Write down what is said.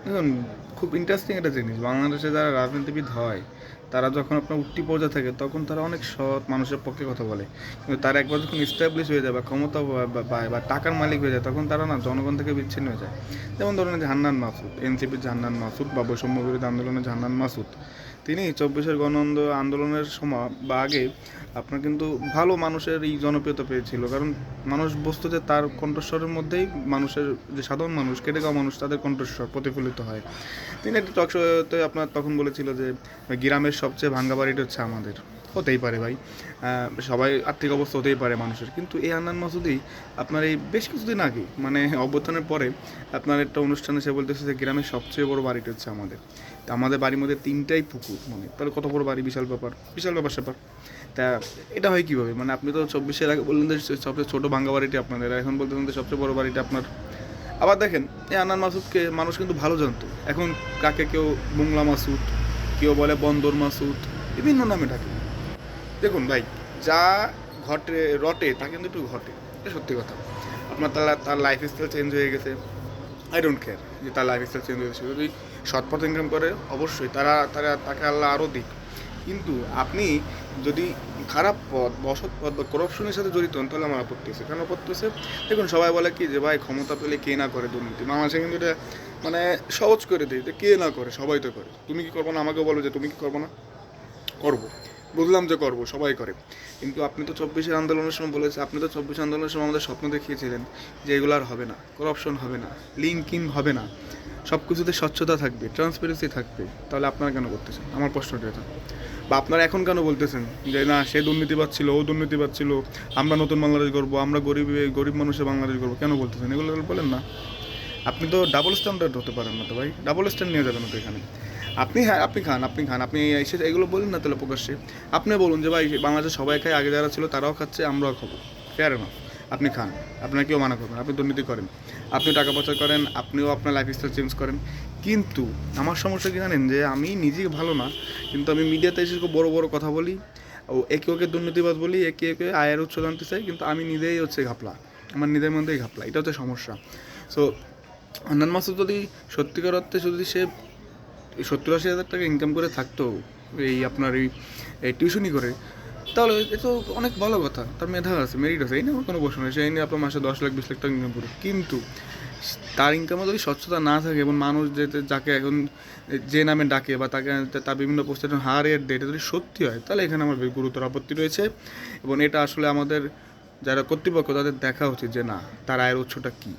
দেখুন, খুব ইন্টারেস্টিং একটা জিনিস। বাংলাদেশে যারা রাজনীতিবিদ হয়, তারা যখন আপনার উঠতি পর্যায়ে থাকে, তখন তারা অনেক সৎ মানুষের পক্ষে কথা বলে। কিন্তু তারা একবার যখন এস্টাবলিশ হয়ে যায় বা ক্ষমতা পায় বা টাকার মালিক হয়ে যায়, তখন তারা না জনগণ থেকে বিচ্ছিন্ন হয়ে যায়। যেমন ধরুন যে হান্নান মাসুদ, এনসিপির যে হান্নান মাসুদ বা বৈষম্য বিরোধী আন্দোলনের যে হান্নান মাসুদ, তিনি ২৪-এর আন্দোলনের সময় বা আগে আপনার কিন্তু ভালো মানুষের এই জনপ্রিয়তা পেয়েছিল, কারণ মানুষ বুঝতো যে তার কণ্ঠস্বরের মধ্যেই মানুষের যে সাধারণ মানুষ, খেটে খাওয়া মানুষ, তাদের কণ্ঠস্বর প্রতিফলিত হয়। তিনি একটা টক শোতে আপনার তখন বলেছিল যে গ্রামের সবচেয়ে ভাঙ্গা বাড়িটা হচ্ছে আমাদের। হতেই পারে ভাই, সবাই আর্থিক অবস্থা হতেই পারে মানুষের, কিন্তু এই হান্নান মাসুদি আপনার এই বেশ কিছুদিন আগে মানে অভ্যুত্থানের পরে আপনার একটা অনুষ্ঠানে সে বলতেছে যে গ্রামের সবচেয়ে বড় বাড়িটা হচ্ছে আমাদের। তা আমাদের বাড়ির মধ্যে 3টাই পুকুর, মানে তাহলে কত বড় বাড়ি, বিশাল ব্যাপার, বিশাল ব্যাপার স্যাপার। তা এটা হয় কীভাবে? মানে আপনি তো ২৪-এর আগে বললেন যে সবচেয়ে ছোটো ভাঙ্গা বাড়িটি আপনাদের, এখন বলতেছেন যে সবচেয়ে বড় বাড়িটা আপনার। আবার দেখেন, এই আন্নান মাসুদকে মানুষ কিন্তু ভালো জানতো। এখন কাকে কেউ বুংলা মাসুদ, কেউ বলে বন্দর মাসুদ, বিভিন্ন নামে ডাকে। দেখুন ভাই, যা রটে তা কিন্তু একটু ঘটে, এটা সত্যি কথা। আপনার তার লাইফ স্টাইল চেঞ্জ হয়ে গেছে, আই ডোন্ট কেয়ার যে তার লাইফ স্টাইল চেঞ্জ হয়ে গেছে। যদি সৎ পথ ইনকাম করে, অবশ্যই তাকে আল্লাহ আরও দিক। কিন্তু আপনি যদি খারাপ পথ বা অসৎ পথ বা করাপশনের সাথে জড়িত হন, তাহলে আমার আপত্তি আছে। কেন আপত্তি আছে? দেখুন, সবাই বলে কি যে ভাই ক্ষমতা পেলে কে না করে দুর্নীতি। বাংলাদেশে কিন্তু এটা মানে সহজ করে দিই যে কে না করে, সবাই তো করে। তুমি কি করবো না, আমাকে বলো যে তুমি কি করবো না। করবো, বুঝলাম যে করবো, সবাই করে। কিন্তু আপনি তো ২৪-এর আন্দোলনের সময় বলেছে, আপনি তো ২৪ আন্দোলনের সময় আমাদের স্বপ্ন দেখিয়েছিলেন যে এগুলো আর হবে না, করাপশন হবে না, লিঙ্কিং হবে না, সব কিছুতে স্বচ্ছতা থাকবে, ট্রান্সপারেন্সি থাকবে। তাহলে আপনারা কেন করতেছেন? আমার প্রশ্নটা এটা। বা আপনারা এখন কেন বলতেছেন যে না, সে দুর্নীতিবাদ ছিল, ও দুর্নীতিবাদ ছিল, আমরা নতুন বাংলাদেশ গড়বো, আমরা গরিব মানুষের বাংলাদেশ গড়বো, কেন বলতেছেন এগুলো? বলেন না। আপনি তো ডাবল স্ট্যান্ডার্ড হতে পারেন না তো ভাই, ডাবল স্ট্যান্ড নিয়ে যাবেন না তো এখানে। আপনি খান, আপনি এসে এগুলো বলুন না তাহলে প্রকাশ্যে। আপনি বলুন যে ভাই বাংলাদেশে সবাই খায়, আগে যারা ছিল তারাও খাচ্ছে, আমরাও খাবো, ফেয়ার না। আপনি খান, আপনার কেউ মানা করবেন। আপনি দুর্নীতি করেন, আপনি টাকা পয়সা করেন, আপনিও আপনার লাইফ স্টাইল চেঞ্জ করেন। কিন্তু আমার সমস্যা কি জানেন? যে আমি নিজেই ভালো না, কিন্তু আমি মিডিয়াতে এসে খুব বড় বড় কথা বলি, ও একে ওকে দুর্নীতিবাদ বলি, একে একে আয়ের উৎস জানতে চাই, কিন্তু আমি নিজেই হচ্ছে ঘাপলা, আমার নিজের মধ্যেই ঘাপলা। এটা হচ্ছে সমস্যা। সো হান্নান মাসুদ যদি সত্যিকার অর্থে যদি সে ৭০-৮০ হাজার টাকা ইনকাম করে থাকতো এই আপনার এই টিউশনি করে, তাহলে এ তো অনেক ভালো কথা। তার মেধা আছে, মেরিট আছে, এই নিয়ে আমার কোনো প্রশ্ন নেই। সেই নিয়ে আপনার মাসে ১০ লাখ ২০ লাখ টাকা ইনকাম করুক, কিন্তু তার ইনকামে যদি স্বচ্ছতা না থাকে এবং মানুষ যাকে এখন যে নামে ডাকে বা তাকে তার বিভিন্ন পোস্টে হার দেয়, এটা যদি সত্যি হয়, তাহলে এখানে আমার গুরুতর আপত্তি রয়েছে। এবং এটা আসলে আমাদের যারা কর্তৃপক্ষ, তাদের দেখা উচিত যে না, তার আয়ের উৎসটা কী।